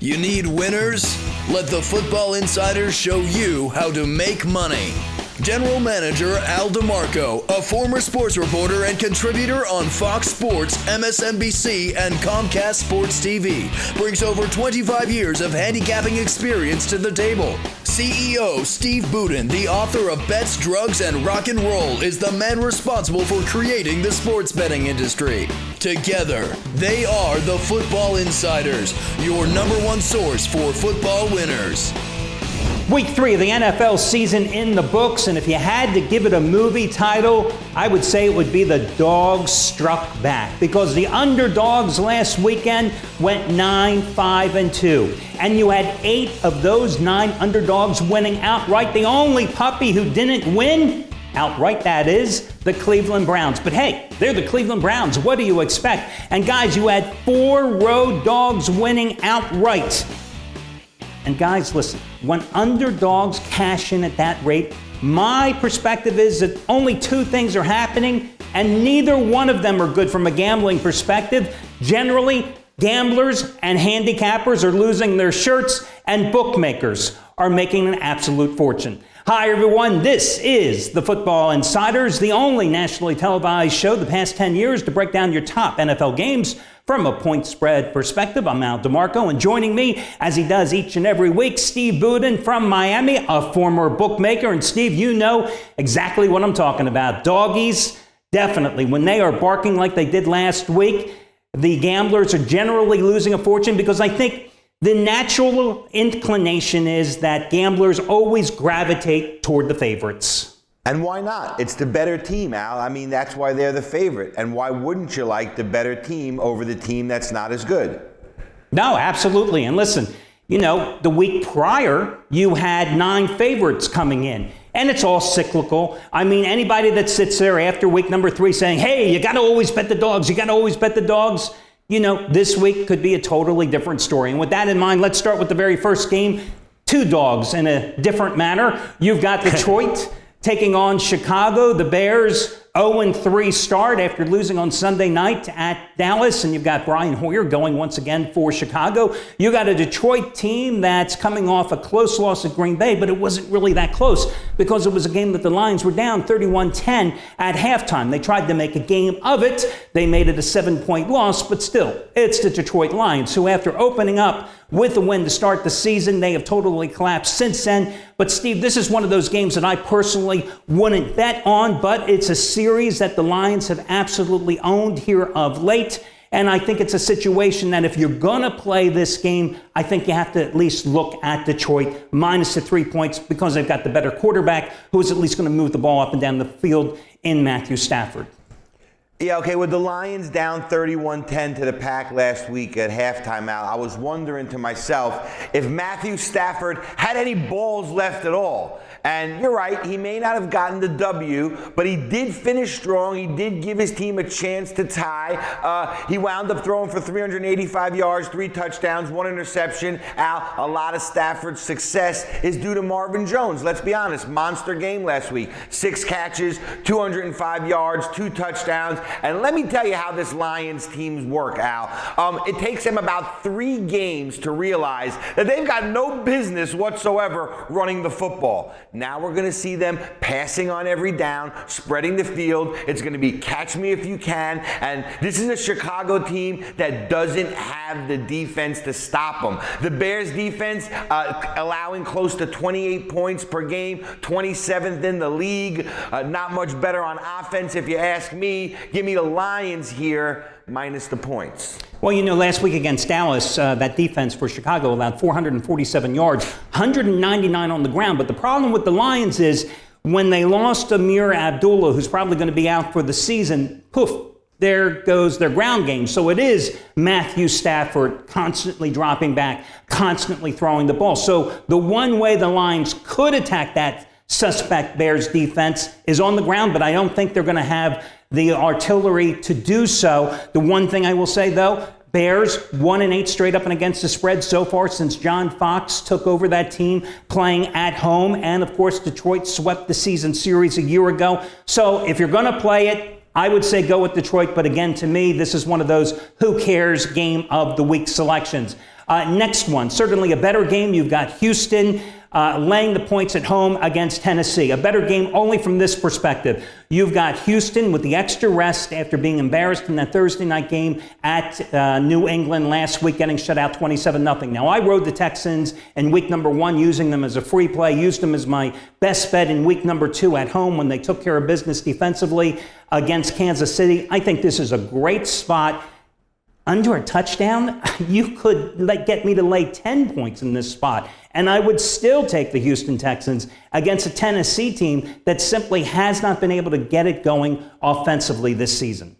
You need winners? Let the Football Insiders show you how to make money. General Manager Al DeMarco, a former sports reporter and contributor on Fox Sports, MSNBC, and Comcast Sports TV, brings over 25 years of handicapping experience to the table. CEO Steve Budin, the author of Bets, Drugs, and Rock and Roll, is the man responsible for creating the sports betting industry. Together, they are the Football Insiders, your number one source for football winners. Week 3 of the NFL season in the books, and if you had to give it a movie title, I would say it would be The Dogs Struck Back, because the underdogs last weekend went 9-5-2, and you had 8 of those 9 underdogs winning outright. The only puppy who didn't win outright, that is, the Cleveland Browns. But hey, they're the Cleveland Browns. What do you expect? And guys, you had 4 road dogs winning outright. And guys, listen, when underdogs cash in at that rate, my perspective is that only 2 things are happening, and neither one of them are good from a gambling perspective. Generally, gamblers and handicappers are losing their shirts, and bookmakers are making an absolute fortune. Hi, everyone. This is the Football Insiders, the only nationally televised show the past 10 years to break down your top NFL games from a point spread perspective. I'm Al DeMarco, and joining me, as he does each and every week, Steve Budin from Miami, a former bookmaker. And Steve, you know exactly what I'm talking about. Doggies, definitely. When they are barking like they did last week, the gamblers are generally losing a fortune, because I think the natural inclination is that gamblers always gravitate toward the favorites. And why not? It's the better team, Al. I mean, that's why they're the favorite. And why wouldn't you like the better team over the team that's not as good? No, absolutely. And listen, you know, the week prior, you had 9 favorites coming in. And it's all cyclical. I mean, anybody that sits there after week number 3 saying, hey, you got to always bet the dogs, you got to always bet the dogs, you know, this week could be a totally different story. And with that in mind, let's start with the very first game. 2 dogs in a different manner. You've got Detroit taking on Chicago. The Bears 0-3 start after losing on Sunday night at Dallas. And you've got Brian Hoyer going once again for Chicago. You got a Detroit team that's coming off a close loss at Green Bay, but it wasn't really that close because it was a game that the Lions were down 31-10 at halftime. They tried to make a game of it. They made it a 7-point loss, but still, it's the Detroit Lions, who after opening up with a win to start the season, they have totally collapsed since then. But Steve, this is one of those games that I personally wouldn't bet on, but it's a series that the Lions have absolutely owned here of late. And I think it's a situation that if you're going to play this game, I think you have to at least look at Detroit minus the 3 points, because they've got the better quarterback who is at least going to move the ball up and down the field in Matthew Stafford. Yeah, okay, with the Lions down 31-10 to the Pack last week at halftime, Al, I was wondering to myself if Matthew Stafford had any balls left at all. And you're right, he may not have gotten the W, but he did finish strong. He did give his team a chance to tie. He wound up throwing for 385 yards, 3 touchdowns, 1 interception. Al, a lot of Stafford's success is due to Marvin Jones. Let's be honest, monster game last week. 6 catches, 205 yards, 2 touchdowns. And let me tell you how this Lions teams work, Al. It takes them about 3 games to realize that they've got no business whatsoever running the football. Now we're going to see them passing on every down, spreading the field. It's going to be catch me if you can. And this is a Chicago team that doesn't have the defense to stop them. The Bears defense allowing close to 28 points per game, 27th in the league. Not much better on offense if you ask me. Give me the Lions here minus the points. Well, you know, last week against Dallas, that defense for Chicago allowed 447 yards, 199 on the ground. But the problem with the Lions is when they lost Amir Abdullah, who's probably going to be out for the season, poof, there goes their ground game. So it is Matthew Stafford constantly dropping back, constantly throwing the ball. So the one way the Lions could attack that suspect Bears defense is on the ground, but I don't think they're going to have the artillery to do so. The one thing I will say, though, Bears 1-8 straight up and against the spread so far since John Fox took over that team playing at home. And of course, Detroit swept the season series a year ago. So if you're going to play it, I would say go with Detroit. But again, to me, this is one of those who cares game of the week selections. Next one, certainly a better game. You've got Houston laying the points at home against Tennessee. A better game only from this perspective. You've got Houston with the extra rest after being embarrassed in that Thursday night game at New England last week, getting shut out 27-0. Now, I rode the Texans in week number 1, using them as a free play, used them as my best bet in week number 2 at home when they took care of business defensively against Kansas City. I think this is a great spot. Under a touchdown, you could get me to lay 10 points in this spot, and I would still take the Houston Texans against a Tennessee team that simply has not been able to get it going offensively this season.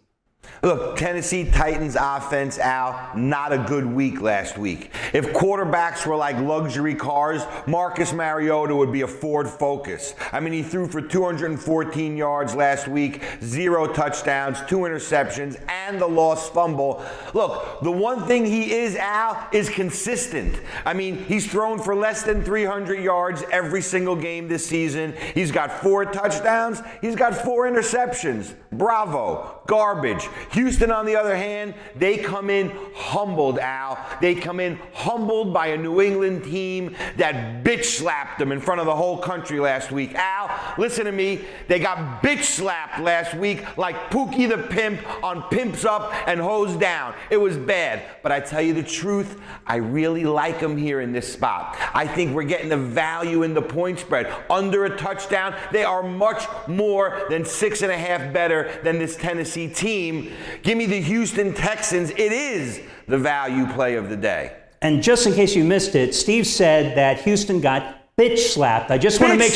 Look, Tennessee Titans offense, Al, not a good week last week. If quarterbacks were like luxury cars, Marcus Mariota would be a Ford Focus. I mean, he threw for 214 yards last week, 0 touchdowns, 2 interceptions, and the lost fumble. Look, the one thing he is, Al, is consistent. I mean, he's thrown for less than 300 yards every single game this season. He's got 4 touchdowns. He's got 4 interceptions. Bravo. Garbage. Houston, on the other hand, they come in humbled, Al. They come in humbled by a New England team that bitch slapped them in front of the whole country last week. Al, listen to me. They got bitch slapped last week like Pookie the Pimp on Pimps Up and Hose Down. It was bad. But I tell you the truth, I really like them here in this spot. I think we're getting the value in the point spread. Under a touchdown, they are much more than 6.5 better than this Tennessee team. Give me the Houston Texans. It is the value play of the day. And just in case you missed it, Steve said that Houston got bitch slapped. I just want to make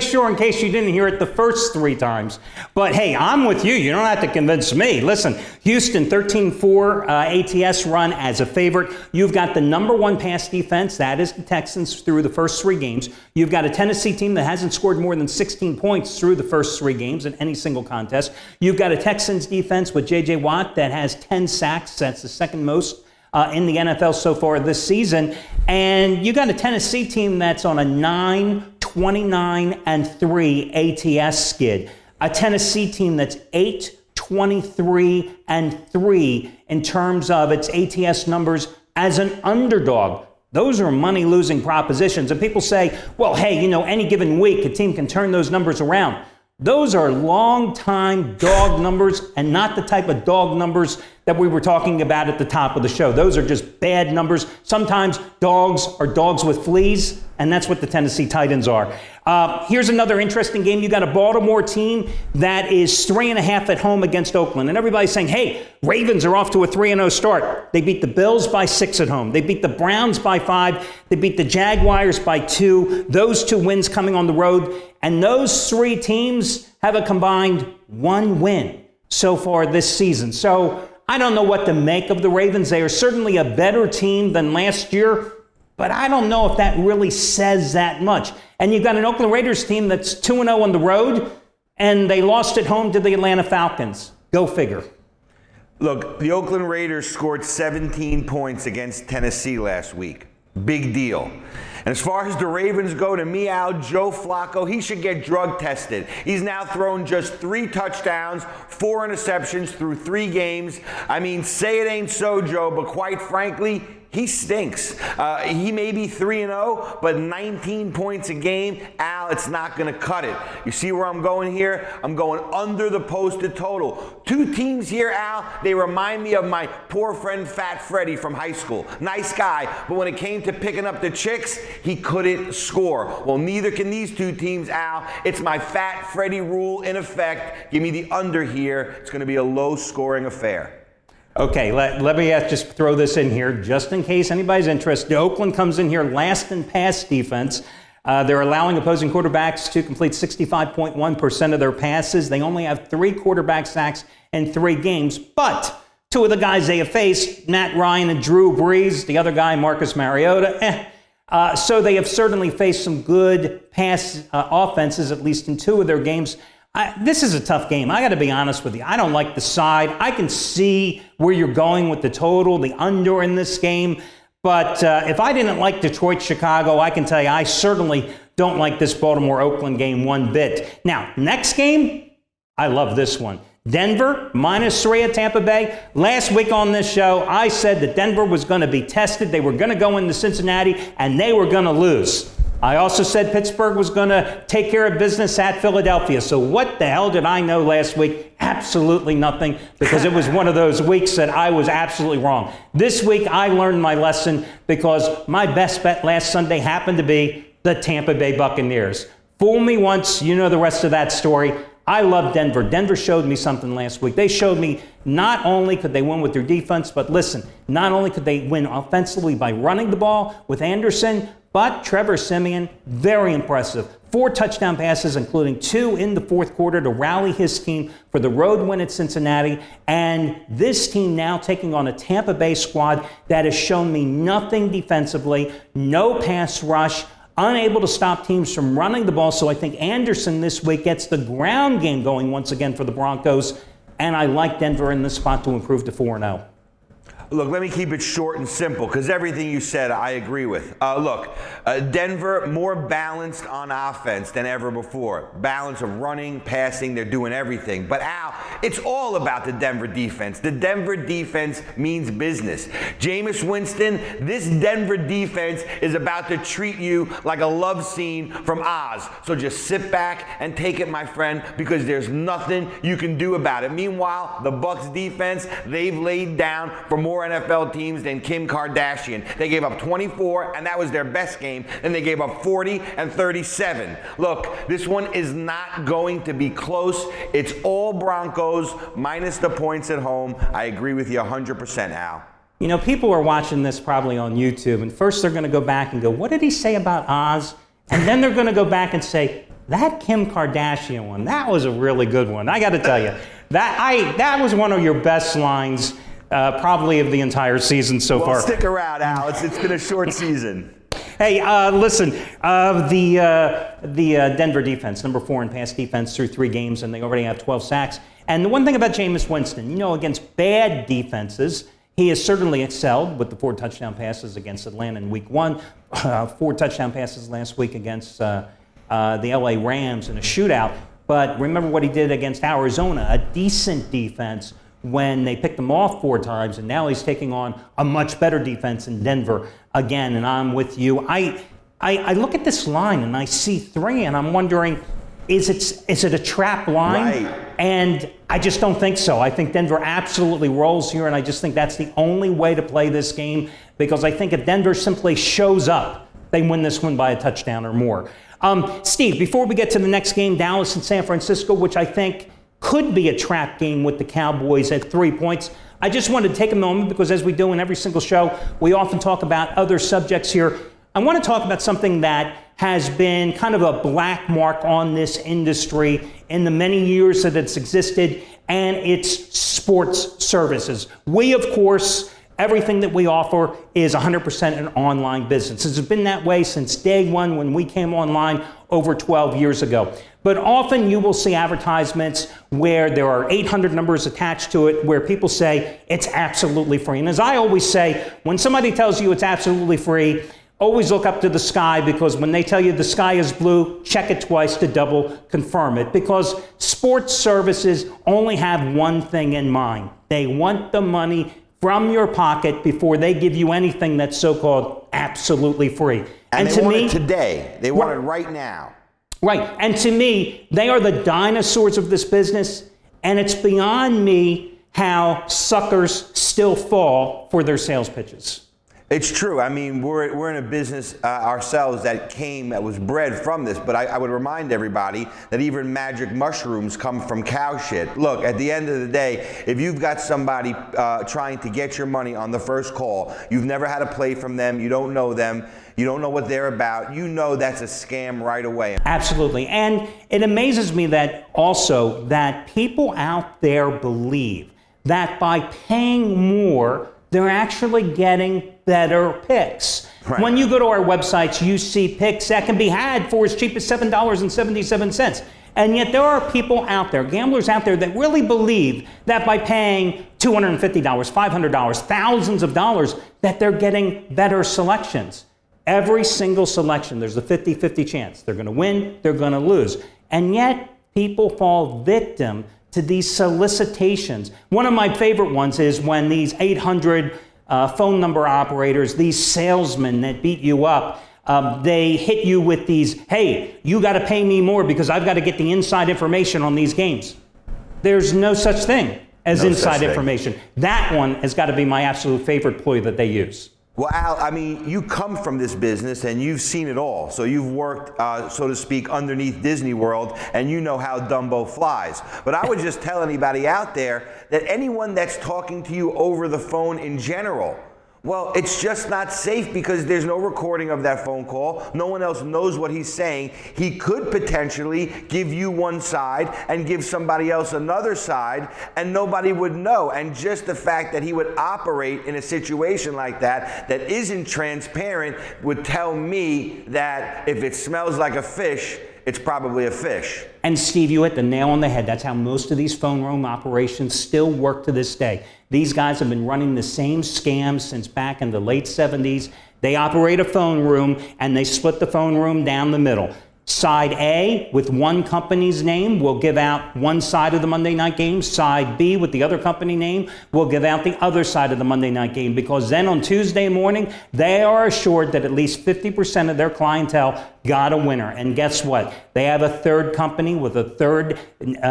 sure in case you didn't hear it the first 3 times. But hey, I'm with you. You don't have to convince me. Listen, Houston 13-4 ATS run as a favorite. You've got the number 1 pass defense. That is the Texans through the first 3 games. You've got a Tennessee team that hasn't scored more than 16 points through the first 3 games in any single contest. You've got a Texans defense with J.J. Watt that has 10 sacks. That's the second most in the NFL so far this season. And you got a Tennessee team that's on a 9-29-3 ATS skid. A Tennessee team that's 8-23-3 in terms of its ATS numbers as an underdog. Those are money-losing propositions. And people say, well, hey, any given week, a team can turn those numbers around. Those are long-time dog numbers and not the type of dog numbers that we were talking about at the top of the show. Those are just bad numbers. Sometimes dogs are dogs with fleas, and that's what the Tennessee Titans are. Here's another interesting game. You got a Baltimore team that is 3.5 at home against Oakland. And everybody's saying, hey, Ravens are off to a 3-0 start. They beat the Bills by 6 at home. They beat the Browns by 5. They beat the Jaguars by 2. Those 2 wins coming on the road. And those 3 teams have a combined 1 win so far this season. So I don't know what to make of the Ravens. They are certainly a better team than last year, but I don't know if that really says that much. And you've got an Oakland Raiders team that's 2-0 on the road, and they lost at home to the Atlanta Falcons. Go figure. Look, the Oakland Raiders scored 17 points against Tennessee last week. Big deal. And as far as the Ravens go, to me, Al, Joe Flacco, he should get drug tested. He's now thrown just 3 touchdowns, 4 interceptions through 3 games. I mean, say it ain't so, Joe, but quite frankly, he stinks. He may be 3-0, but 19 points a game, Al, it's not going to cut it. You see where I'm going here? I'm going under the posted total. 2 teams here, Al, they remind me of my poor friend Fat Freddy from high school. Nice guy, but when it came to picking up the chicks, he couldn't score. Well, neither can these 2 teams, Al. It's my Fat Freddy rule in effect. Give me the under here. It's going to be a low-scoring affair. Okay, let me just throw this in here, just in case anybody's interested. Oakland comes in here last in pass defense. They're allowing opposing quarterbacks to complete 65.1% of their passes. They only have 3 quarterback sacks in 3 games, but 2 of the guys they have faced, Matt Ryan and Drew Brees, the other guy, Marcus Mariota, so they have certainly faced some good pass offenses, at least in 2 of their games. This is a tough game. I got to be honest with you. I don't like the side. I can see where you're going with the total, the under in this game. But if I didn't like Detroit-Chicago, I can tell you I certainly don't like this Baltimore-Oakland game one bit. Now, next game, I love this one. Denver, -3 at Tampa Bay. Last week on this show, I said that Denver was going to be tested. They were going to go into Cincinnati, and they were going to lose. I also said Pittsburgh was going to take care of business at Philadelphia. So what the hell did I know last week? Absolutely nothing, because it was one of those weeks that I was absolutely wrong. This week, I learned my lesson because my best bet last Sunday happened to be the Tampa Bay Buccaneers. Fool me once, you know the rest of that story. I love Denver. Denver showed me something last week. They showed me not only could they win with their defense, but listen, not only could they win offensively by running the ball with Anderson, but Trevor Siemian, very impressive. 4 touchdown passes, including 2 in the fourth quarter to rally his team for the road win at Cincinnati. And this team now taking on a Tampa Bay squad that has shown me nothing defensively, no pass rush, unable to stop teams from running the ball. So I think Anderson this week gets the ground game going once again for the Broncos. And I like Denver in this spot to improve to 4-0. Look, let me keep it short and simple, because everything you said I agree with. Denver more balanced on offense than ever before. Balance of running, passing, they're doing everything. But Al, it's all about the Denver defense. The Denver defense means business. Jameis Winston, this Denver defense is about to treat you like a love scene from Oz. So just sit back and take it, my friend, because there's nothing you can do about it. Meanwhile, the Bucs defense, they've laid down for more NFL teams than Kim Kardashian. They gave up 24, and that was their best game. Then they gave up 40 and 37. Look, this one is not going to be close. It's all Broncos minus the points at home. I agree with you 100%, Al. You know, people are watching this probably on YouTube, and first they're going to go back and go, what did he say about Oz? And then they're going to go back and say, that Kim Kardashian one, that was a really good one. I got to tell you, that was one of your best lines probably of the entire season so far. Stick around, Al. It's been a short season. Hey, listen, the Denver defense, number 4 in pass defense through 3 games, and they already have 12 sacks. And the one thing about Jameis Winston, you know, against bad defenses, he has certainly excelled with the 4 touchdown passes against Atlanta in week 1, 4 touchdown passes last week against the LA Rams in a shootout. But remember what he did against Arizona, a decent defense, when they picked him off 4 times, and now he's taking on a much better defense in Denver again, and I'm with you. I look at this line, and I see 3, and I'm wondering, is it a trap line? Right. And I just don't think so. I think Denver absolutely rolls here, and I just think that's the only way to play this game, because I think if Denver simply shows up, they win this one by a touchdown or more. Steve, before we get to the next game, Dallas and San Francisco, which I think could be a trap game with the Cowboys at 3 points. I just wanted to take a moment because, as we do in every single show, we often talk about other subjects here. I want to talk about something that has been kind of a black mark on this industry in the many years that it's existed, and it's sports services. We, of course, everything that we offer is 100% an online business. It's been that way since day one when we came online over 12 years ago. But often you will see advertisements where there are 800 numbers attached to it where people say it's absolutely free. And as I always say, when somebody tells you it's absolutely free, always look up to the sky, because when they tell you the sky is blue, check it twice to double confirm it, because sports services only have one thing in mind. They want the money from your pocket before they give you anything that's so-called absolutely free. And they want it today. They want it right now. Right. And to me, they are the dinosaurs of this business, and it's beyond me how suckers still fall for their sales pitches. It's true. I mean, we're in a business ourselves that was bred from this, but I would remind everybody that even magic mushrooms come from cow shit. Look, at the end of the day, if you've got somebody trying to get your money on the first call, you've never had a play from them, you don't know them, you don't know what they're about, you know that's a scam right away. Absolutely. And it amazes me that also that people out there believe that by paying more, they're actually getting better picks. Right. When you go to our websites, you see picks that can be had for as cheap as $7.77. And yet there are people out there, gamblers out there, that really believe that by paying $250, $500, thousands of dollars, that they're getting better selections. Every single selection, there's a 50-50 chance. They're going to win, they're going to lose. And yet people fall victim to these solicitations. One of my favorite ones is when these 800 phone number operators, these salesmen that beat you up, they hit you with these, hey, you got to pay me more because I've got to get the inside information on these games. There's no such thing as inside information. That one has got to be my absolute favorite ploy that they use. Well, Al, I mean, you come from this business and you've seen it all. So you've worked, so to speak, underneath Disney World, and you know how Dumbo flies. But I would just tell anybody out there that anyone that's talking to you over the phone in general, well, it's just not safe because there's no recording of that phone call. No one else knows what he's saying. He could potentially give you one side and give somebody else another side, and nobody would know. And just the fact that he would operate in a situation like that isn't transparent would tell me that if it smells like a fish, it's probably a fish. And Steve, you hit the nail on the head. That's how most of these phone room operations still work to this day. These guys have been running the same scams since back in the late 70s. They operate a phone room and they split the phone room down the middle. Side A, with one company's name, will give out one side of the Monday night game. Side B, with the other company name, will give out the other side of the Monday night game, because then on Tuesday morning, they are assured that at least 50% of their clientele got a winner. And guess what? They have a third company with a third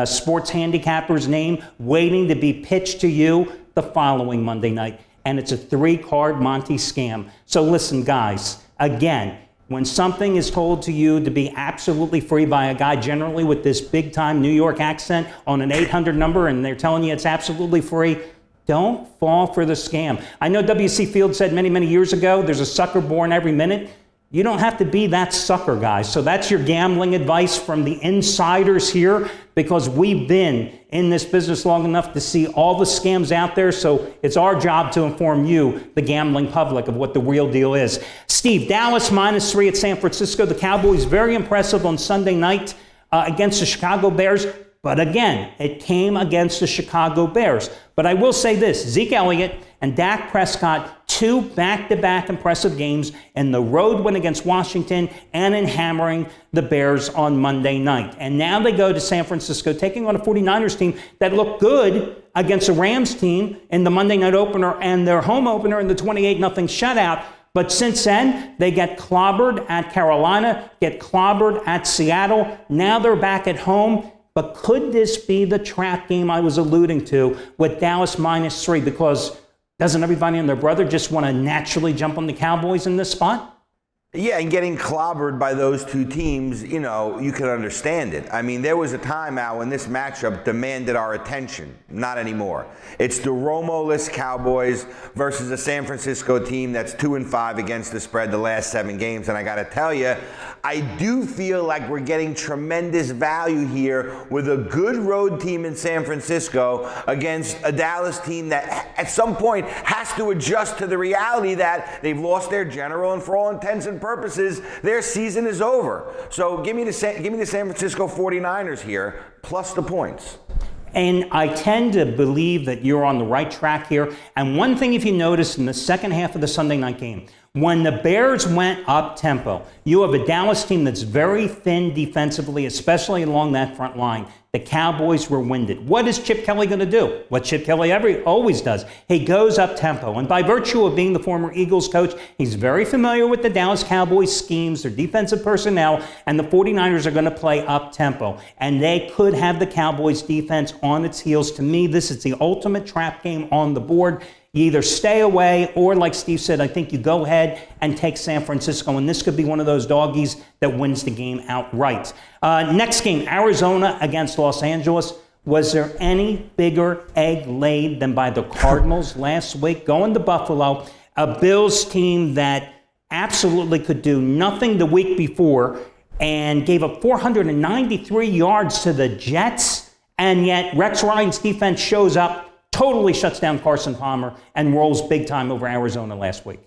sports handicapper's name waiting to be pitched to you the following Monday night. And it's a 3-card Monty scam. So listen, guys, again, when something is told to you to be absolutely free by a guy generally with this big-time New York accent on an 800 number, and they're telling you it's absolutely free, don't fall for the scam. I know W.C. Fields said many, many years ago, there's a sucker born every minute. You don't have to be that sucker, guys. So that's your gambling advice from the insiders here, because we've been in this business long enough to see all the scams out there. So it's our job to inform you, the gambling public, of what the real deal is. Steve, Dallas -3 at San Francisco. The Cowboys, very impressive on Sunday night against the Chicago Bears. But again, it came against the Chicago Bears. But I will say this, Zeke Elliott and Dak Prescott, 2 back-to-back impressive games in the road win against Washington and in hammering the Bears on Monday night. And now they go to San Francisco, taking on a 49ers team that looked good against a Rams team in the Monday night opener and their home opener in the 28-0 shutout. But since then, they get clobbered at Carolina, get clobbered at Seattle. Now they're back at home. But could this be the trap game I was alluding to with Dallas -3? Because doesn't everybody and their brother just want to naturally jump on the Cowboys in this spot? Yeah, and getting clobbered by those two teams, you know, you can understand it. I mean, there was a time out when this matchup demanded our attention. Not anymore. It's the Romo-less Cowboys versus a San Francisco team that's 2-5 against the spread the last 7 games. And I got to tell you, I do feel like we're getting tremendous value here with a good road team in San Francisco against a Dallas team that at some point has to adjust to the reality that they've lost their general, and for all intents and purposes, their season is over. So give me the San Francisco 49ers here, plus the points. And I tend to believe that you're on the right track here. And one thing, if you notice in the second half of the Sunday night game, when the Bears went up-tempo, you have a Dallas team that's very thin defensively, especially along that front line. The Cowboys were winded. What is Chip Kelly going to do? What Chip Kelly always does. He goes up-tempo. And by virtue of being the former Eagles coach, he's very familiar with the Dallas Cowboys schemes, their defensive personnel, and the 49ers are going to play up-tempo. And they could have the Cowboys defense on its heels. To me, this is the ultimate trap game on the board. You either stay away or, like Steve said, I think you go ahead and take San Francisco. And this could be one of those doggies that wins the game outright. Next game, Arizona against Los Angeles. Was there any bigger egg laid than by the Cardinals last week? Going to Buffalo, a Bills team that absolutely could do nothing the week before and gave up 493 yards to the Jets. And yet Rex Ryan's defense shows up, totally shuts down Carson Palmer, and rolls big time over Arizona last week.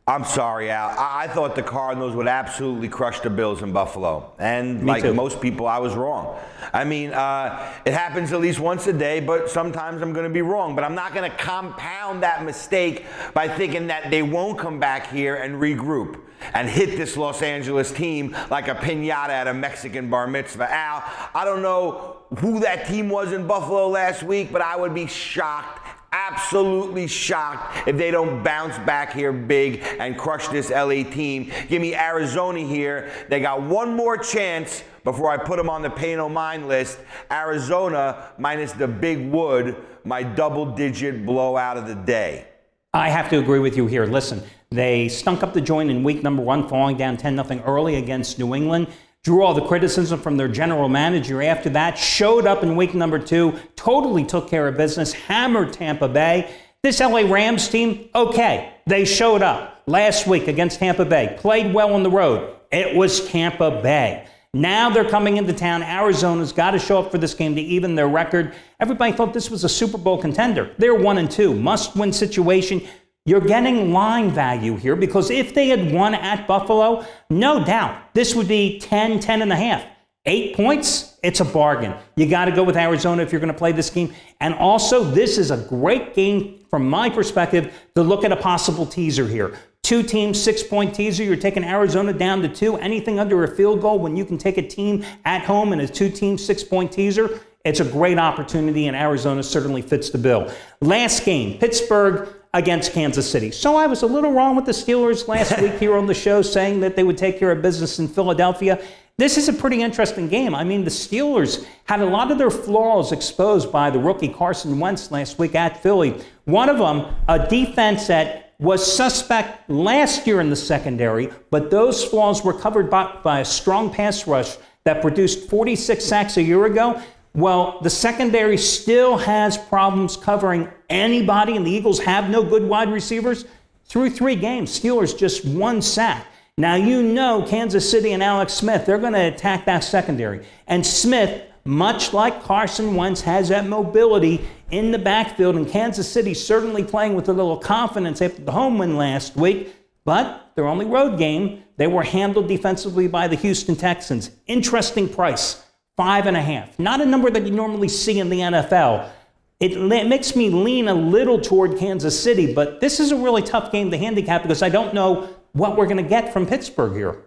I'm sorry, Al. I thought the Cardinals would absolutely crush the Bills in Buffalo. And Me like too. most people, I was wrong. I mean, it happens at least once a day, but sometimes I'm going to be wrong. But I'm not going to compound that mistake by thinking that they won't come back here and regroup and hit this Los Angeles team like a piñata at a Mexican bar mitzvah. Al, I don't know who that team was in Buffalo last week, but I would be shocked, absolutely shocked, if they don't bounce back here big and crush this LA team. Give me Arizona here. They got one more chance before I put them on the pay no mind list. Arizona minus the big wood, my double-digit blowout of the day. I have to agree with you here. Listen, they stunk up the joint in week number 1, falling down 10-0 early against New England. Drew all the criticism from their general manager after that. Showed up in week number 2, totally took care of business, hammered Tampa Bay. This LA Rams team, okay, they showed up last week against Tampa Bay. Played well on the road. It was Tampa Bay. Now they're coming into town. Arizona's got to show up for this game to even their record. Everybody thought this was a Super Bowl contender. They're 1-2, must-win situation. You're getting line value here because if they had won at Buffalo, no doubt this would be 10.5. 8 points, it's a bargain. You got to go with Arizona if you're going to play this game. And also, this is a great game from my perspective to look at a possible teaser here. 2 teams, 6-point teaser. You're taking Arizona down to 2. Anything under a field goal when you can take a team at home in a 2-team, 6-point teaser, it's a great opportunity, and Arizona certainly fits the bill. Last game, Pittsburgh against Kansas City. So I was a little wrong with the Steelers last week here on the show, saying that they would take care of business in Philadelphia. This is a pretty interesting game. I mean, the Steelers had a lot of their flaws exposed by the rookie Carson Wentz last week at Philly. One of them, a defense that was suspect last year in the secondary, but those flaws were covered by a strong pass rush that produced 46 sacks a year ago. Well, the secondary still has problems covering anybody, and the Eagles have no good wide receivers. Through 3 games, Steelers just 1 sack. Now, you know Kansas City and Alex Smith, they're going to attack that secondary. And Smith, much like Carson Wentz, has that mobility in the backfield. And Kansas City certainly playing with a little confidence after the home win last week. But their only road game, they were handled defensively by the Houston Texans. Interesting price, 5.5. Not a number that you normally see in the NFL. It makes me lean a little toward Kansas City, but this is a really tough game to handicap because I don't know what we're going to get from Pittsburgh here.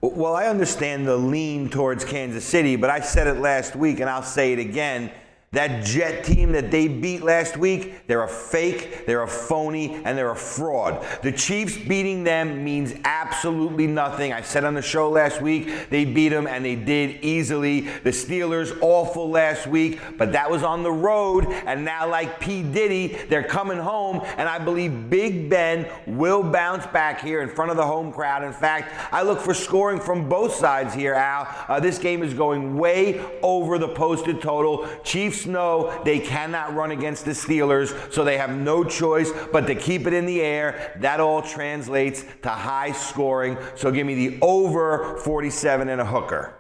Well, I understand the lean towards Kansas City, but I said it last week, and I'll say it again. That Jet team that they beat last week, they're a fake, they're a phony, and they're a fraud. The Chiefs beating them means absolutely nothing. I said on the show last week, they beat them, and they did easily. The Steelers, awful last week, but that was on the road, and now like P. Diddy, they're coming home, and I believe Big Ben will bounce back here in front of the home crowd. In fact, I look for scoring from both sides here, Al. This game is going way over the posted total. Chiefs know they cannot run against the Steelers, so they have no choice but to keep it in the air. That all translates to high scoring. So give me the over 47 and a hooker.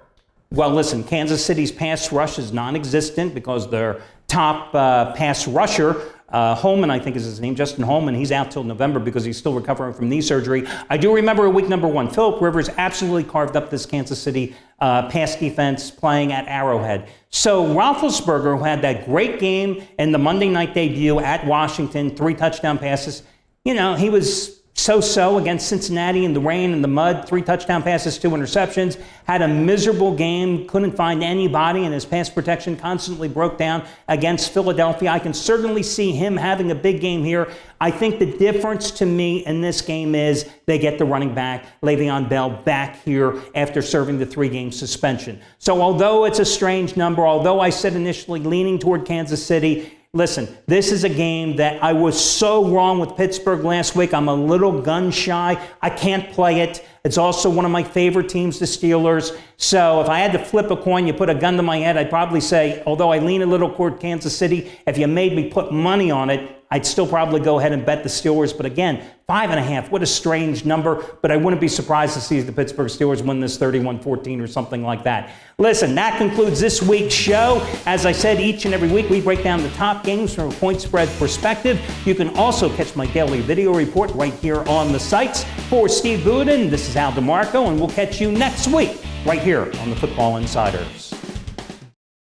Well, listen, Kansas City's pass rush is non-existent because their top pass rusher, Holman, I think is his name, Justin Holman, he's out till November because he's still recovering from knee surgery. I do remember week number 1, Phillip Rivers absolutely carved up this Kansas City pass defense playing at Arrowhead. So Roethlisberger, who had that great game in the Monday night debut at Washington, 3 touchdown passes, you know, he was so-so against Cincinnati in the rain and the mud, 3 touchdown passes, 2 interceptions, had a miserable game, couldn't find anybody, and his pass protection constantly broke down against Philadelphia. I can certainly see him having a big game here. I think the difference to me in this game is they get the running back, Le'Veon Bell, back here after serving the 3-game suspension. So although it's a strange number, although I said initially leaning toward Kansas City, listen, this is a game that I was so wrong with Pittsburgh last week. I'm a little gun shy. I can't play it. It's also one of my favorite teams, the Steelers. So if I had to flip a coin, you put a gun to my head, I'd probably say, although I lean a little toward Kansas City, if you made me put money on it, I'd still probably go ahead and bet the Steelers. But again, 5.5, what a strange number. But I wouldn't be surprised to see the Pittsburgh Steelers win this 31-14 or something like that. Listen, that concludes this week's show. As I said, each and every week we break down the top games from a point spread perspective. You can also catch my daily video report right here on the sites. For Steve Budin, this is Al DeMarco, and we'll catch you next week right here on the Football Insiders.